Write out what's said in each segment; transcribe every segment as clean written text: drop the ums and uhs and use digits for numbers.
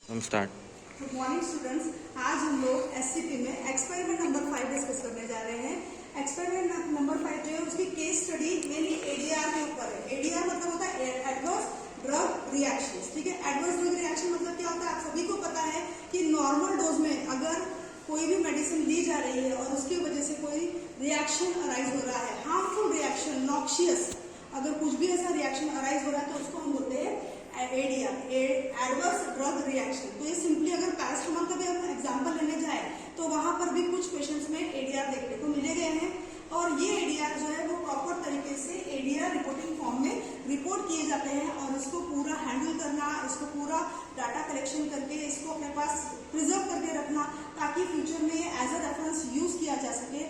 हम start. Good morning students. आज हम लोग एससीपी में एक्सपेरिमेंट नंबर 5 डिस्कस करने जा रहे हैं। एक्सपेरिमेंट नंबर 5 जो है उसकी केस स्टडी मेनली एडीआर के ऊपर है। एडीआर मतलब होता है एडवर्स ड्रग रिएक्शन। ठीक है, एडवर्स ड्रग रिएक्शन मतलब क्या होता है, आप सभी को पता है कि नॉर्मल डोज में अगर कोई भी मेडिसिन ली जा रही है और उसकी वजह से कोई रिएक्शन अराइज हो रहा है, हार्मफुल रिएक्शन, नॉक्शियस, अगर कुछ भी ऐसा रिएक्शन अराइज हो रहा है तो उसको हम बोलते हैं एडीआर, एडवर्स ड्रग रिएक्शन। तो ये सिंपली अगर पैरासिटामोल का भी हम एग्जांपल लेने जाए तो वहां पर भी कुछ पेशेंट्स में एडीआर देखने को मिले गए हैं और ये एडीआर जो है वो प्रॉपर तरीके से एडीआर रिपोर्टिंग फॉर्म में रिपोर्ट किए जाते हैं और इसको पूरा हैंडल करना, इसको पूरा डाटा कलेक्शन करके इसको अपने पास प्रिजर्व करके रखना ताकि फ्यूचर में एज अ रेफरेंस यूज किया जा सके।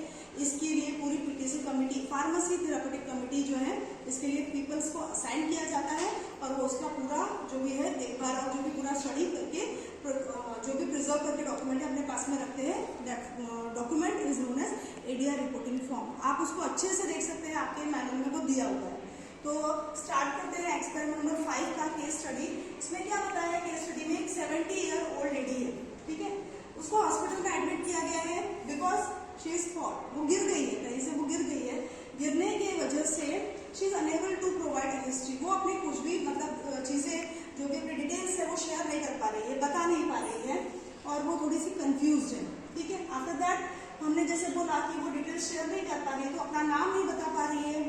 इसके लिए पूरी PTC committee, pharmacy therapeutic committee जो है, इसके लिए पीपल्स को असाइन किया जाता है और वो उसका पूरा जो भी है देखभाल और जो भी पूरा स्टडी करके जो भी प्रिजर्व करके डॉक्यूमेंट अपने पास में रखते हैं। Document is known as ADR reporting form. आप उसको अच्छे से देख सकते हैं, आपके मैनुअल में वो दिया हुआ है। तो स्टार्ट करते हैं एक्सपेरिमेंट नंबर 5 का केस स्टडी। इसमें क्या बताया है, केस स्टडी में एक 70 ईयर ओल्ड लेडी है। ठीक है, उसको हॉस्पिटल में एडमिट किया गया है बिकॉज शी इज फॉल, वो गिर गई है, कहीं से वो गिर गई है। गिरने की वजह से she is unable to provide history. वो अपनी कुछ भी मतलब चीजें जो भी अपनी डिटेल्स है वो शेयर नहीं कर पा रही है, बता नहीं पा रही है और वो थोड़ी सी कंफ्यूज है। ठीक है, आफ्टर दैट हमने जैसे बोला कि वो डिटेल्स शेयर नहीं कर पा रही है तो अपना नाम नहीं बता पा रही है,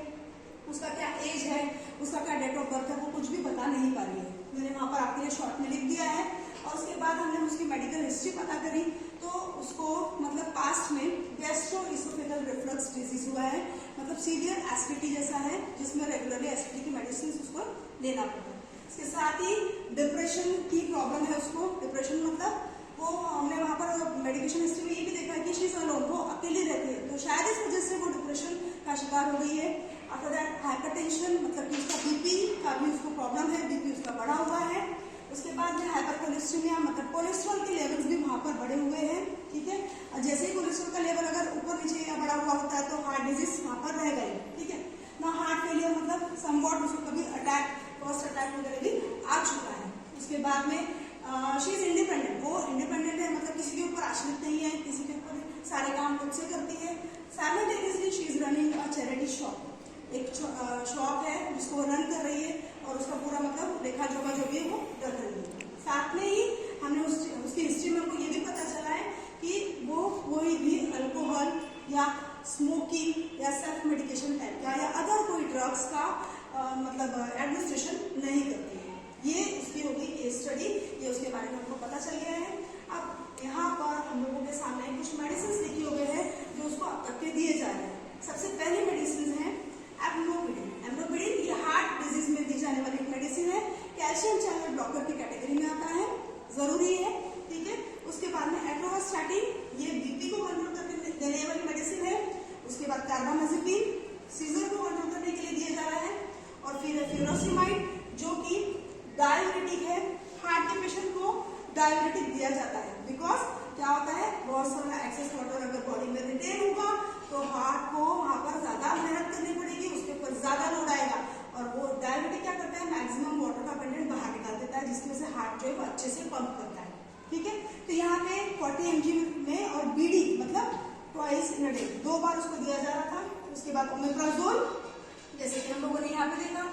उसका क्या एज है, उसका क्या डेट ऑफ बर्थ है, वो कुछ भी बता नहीं पा रही है। मैंने वहां पर आपके लिए शॉर्ट में लिख दिया है और उसके बाद हमने उसकी मेडिकल हिस्ट्री पता करी तो उसको मतलब पास्ट में गैस्ट्रोइसोफेगल रिफ्लक्स डिजीज हुआ है, मतलब सीवियर एसिडिटी जैसा है जिसमें रेगुलरली एसिडिटी की मेडिसिन उसको लेना पड़ता है। इसके साथ ही डिप्रेशन की प्रॉब्लम है उसको। डिप्रेशन मतलब वो हमने वहां पर मेडिकेशन हिस्ट्री में ये भी देखा है कि शी इज अलोन, वो अकेली रहती है तो शायद इस वजह से वो डिप्रेशन का शिकार हो गई है। आफ्टर दैट हाइपरटेंशन मतलब कि उसका बीपी का भी उसको प्रॉब्लम है, बीपी उसका बढ़ा हुआ है। उसके बाद में हाइपरकोलेस्ट्रेमिया मतलब कोलेस्ट्रॉल के लेवल्स भी वहां पर बढ़े हुए हैं। ठीक है, और जैसे ही कोलेस्ट्रॉल का लेवल अगर ऊपर नीचे या बढ़ा हुआ होता है तो हार्ट डिजीज वहां पर रह गई। ठीक है ना, हार्ट फेलियर मतलब समवॉट उसको कभी अटैक, फर्स्ट अटैक वगैरह भी आ चुका है। उसके बाद में शी इज इंडिपेंडेंट, वो इंडिपेंडेंट है मतलब किसी के ऊपर आश्रित नहीं है, किसी के ऊपर सारे काम खुद से करती है। Simultaneously she is running a charity shop, एक शॉप है जिसको रन कर रही है और उसका पूरा मतलब लेखा जोखा जो भी है वो कर रही है। साथ में ही हमने उसकी हिस्ट्री में हमको ये भी पता चला है कि वो कोई भी अल्कोहल या स्मोकिंग या सेल्फ मेडिकेशन टाइप का या अदर कोई ड्रग्स का मतलब एडमिनिस्ट्रेशन नहीं करती है। ये उसकी हो गई केस स्टडी, ये उसके बारे में हमको पता चल गया है। अब यहाँ पर हम लोगों के सामने कुछ मेडिसिन लिखे हुए हैं जो उसको अब तक के दिए जा रहे हैं। सबसे पहली मेडिसिन है एम्लोपिडिन। एम्लोपिडिन ये हार्ट डिजीज में दी जाने वाली एक मेडिसिन है, कैल्शियम चैनल ब्लॉकर की कैटेगरी में आता है, जरूरी है। ठीक है, उसके बाद में एट्रोवास्टैटिन, ये बीपी को कंट्रोल करके देने वाली मेडिसिन है। उसके बाद कार्बामाजेपिन सीजर को कंट्रोल करने के लिए दिया जा रहा है और फिर फ्यूरोसिमाइड जो कि डायबिटिक है। हार्ट के पेशेंट को डायबिटिक दिया जाता है बिकॉज क्या होता है, बहुत सारा एक्सेस वाटर अगर बॉडी में रिटेन होगा तो हार्ट को वहां पर ज्यादा मेहनत करनी पड़ेगी, उसके ऊपर ज्यादा लोड आएगा और वो डायबिटिक क्या करता है, मैक्सिमम वाटर का कंटेंट बाहर निकाल देता है जिसमें से हार्ट जो है वो अच्छे से पंप करता है। ठीक है, तो यहाँ पे 40 mg में और बीडी मतलब ट्वाइस इन अ डे 2 बार उसको दिया जा रहा था। उसके बाद ओमेप्राजोल, जैसे कि हम लोगों ने यहाँ पे देखा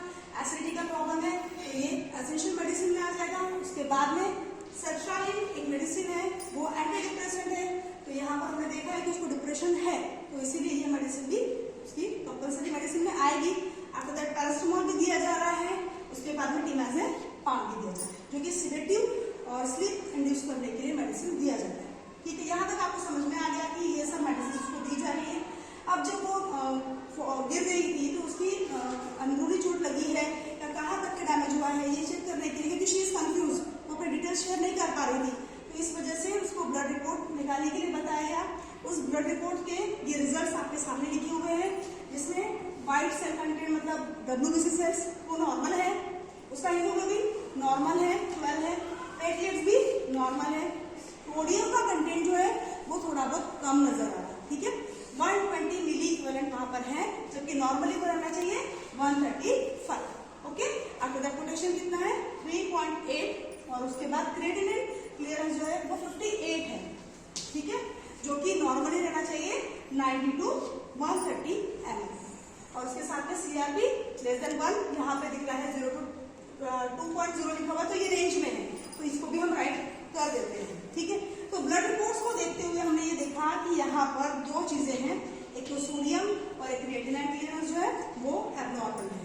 एसिडिटी का प्रॉब्लम है तो ये एसेंशियल मेडिसिन में आ जाएगा। उसके बाद में सर्ट्रालिन एक मेडिसिन है, वो एंटी डिप्रेसेंट है तो यहाँ पर हमने देखा है कि उसको डिप्रेशन है तो इसीलिए ये मेडिसिन भी उसकी कंपल्सरी मेडिसिन में आएगी। आफ्टर दैट पैरासिटामोल भी दिया जा रहा है। उसके बाद में टिमाजेपाम भी दिया जाता है जो कि सिडेटिव और स्लीप इंड्यूस करने के लिए मेडिसिन दिया जाता है। ठीक है, यहाँ तक आपको समझ में आ गया कि ये सब मेडिसिन उसको दी जा रही है। अब जब वो गिर गई थी तो उसकी अंदरूनी चोट लगी है या कहाँ तक के डैमेज हुआ है ये चेक करने के लिए, क्योंकि शी इज कंफ्यूज, वो अपने डिटेल्स शेयर नहीं कर पा रही थी तो इस वजह से उसको ब्लड रिपोर्ट निकालने के लिए बताया गया। उस ब्लड रिपोर्ट के ये रिजल्ट्स आपके सामने लिखे हुए हैं जिसमें व्हाइट सेल कंटेंट मतलब WBC सेल्स वो नॉर्मल है, उसका हीमोग्लोबिन नॉर्मल है 12 है, प्लेटलेट्स भी नॉर्मल है, सोडियम का कंटेंट जो है वो थोड़ा बहुत कम नजर आ रहा है। ठीक है, 120 मिली इक्विवेलेंट वहां पर है जबकि नॉर्मली को रहना चाहिए 135। ओके, आफ्टर दैट पोटेशियम कितना है 3.8 और उसके बाद क्रेटिनिन 90 to 130 ml, और उसके साथ में CRP लेस देन 1 यहाँ पे दिख रहा है 0 to 2.0 लिखा हुआ, तो ये रेंज में है, तो इसको भी हम राइट कर देते हैं। ठीक है, तो ब्लड रिपोर्ट्स को देखते हुए हमने ये देखा कि यहाँ पर दो चीजें हैं, एक तो सोडियम और एक क्रिएटिनिन क्लियरेंस जो है वो एब्नॉर्मल है।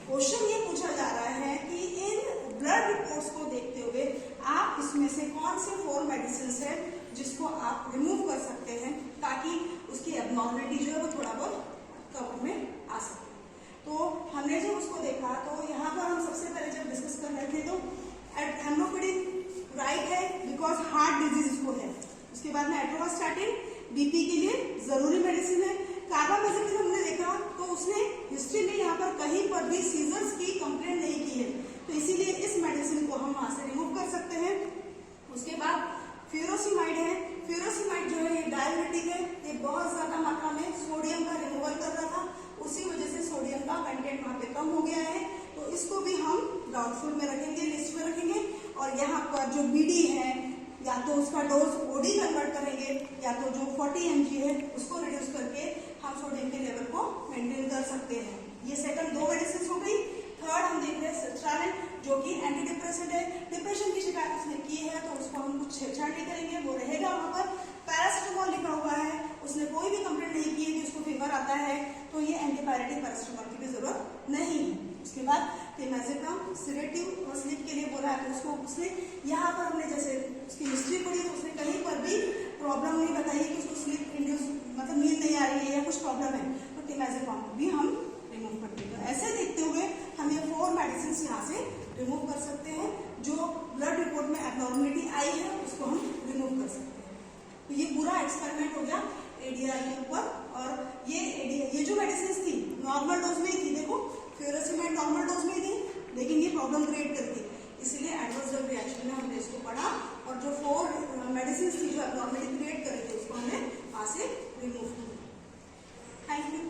क्वेश्चन ये पूछा जा रहा है कि इन ब्लड रिपोर्ट्स को देखते हुए आप इसमें से कौन से 4 मेडिसिन है जिसको आप रिमूव कर सकते हैं ताकि उसकी एब्नॉर्मलिटी जो है वो थोड़ा बहुत कवर में आ सके। तो हमने जब उसको देखा तो यहाँ पर हम सबसे पहले जब डिस्कस कर रहे थे तो हेमोफिलिन राइट है बिकॉज हार्ट डिजीज इसको है। उसके बाद में एट्रोवास्टैटिन बीपी के लिए जरूरी मेडिसिन है। कार्बामेजेपिन हमने देखा तो उसने हिस्ट्री में यहाँ पर कहीं पर भी सीजर्स की कंप्लेंट नहीं की है, तो इसीलिए इस मेडिसिन को हम वहां से रिमूव कर सकते हैं। उसके बाद फ्यूरोसिमाइड है। फ्यूरोसिमाइड जो है ये डायबिटिक है, ये बहुत ज्यादा मात्रा में सोडियम का रिमूवल कर रहा था, उसी वजह से सोडियम का कंटेंट वहां पे कम हो गया है, तो इसको भी हम डाउटफुल में रखेंगे, लिस्ट में रखेंगे। और यहाँ पर जो बीडी है या तो उसका डोज ओडी कन्वर्ट करेंगे या तो जो 40 mg है उसको रिड्यूस करके हम सोडियम के लेवल को मेंटेन कर सकते हैं। ये सेकंड 2 मेडिसिन हो गई। थर्ड हम देख रहे हैं सर्ट्रालिन जो कि एंटी डिप्रेसेंट है। डिप्रेशन की शिकायत उसने की है तो उसको हम कुछ छेड़छाड़ नहीं करेंगे, वो रहेगा वहां पर। पैरासिटामोल लिखा हुआ है, उसने कोई भी कंप्लेंट नहीं की है कि उसको फीवर आता है, तो ये एंटीपायरेटिक पैरासिटामोल की भी जरूरत नहीं है। उसके बाद क्लेमाजेपाम सिडेटिव और स्लीप के लिए बोला है, तो उसको उसने यहाँ पर हमने जैसे उसकी हिस्ट्री पढ़ी तो उसने कहीं पर भी प्रॉब्लम नहीं बताई कि उसको स्लीप इंड्यूस मतलब नींद नहीं आ रही है या कुछ प्रॉब्लम है, तो क्लेमाजेपाम भी हम रिमूव कर देंगे। ऐसे देखते हुए हम ये 4 मेडिसिन यहाँ से रिमूव कर सकते हैं। जो ब्लड रिपोर्ट में एब्नॉर्मलिटी आई है उसको हम रिमूव कर सकते हैं। तो ये पूरा एक्सपेरिमेंट हो गया एडीआर के ऊपर। और ये जो मेडिसिन थी नॉर्मल डोज में ही थी, देखो फ्यूरोसिमाइड नॉर्मल डोज में ही थी, लेकिन ये प्रॉब्लम क्रिएट करती, इसलिए एडवर्स ड्रग रिएक्शन में हमने इसको पढ़ा और जो 4 मेडिसिन थी जो एब्नॉर्मलिटी क्रिएट कर रही थी उसको हमने वहां से रिमूव किया। Thank you.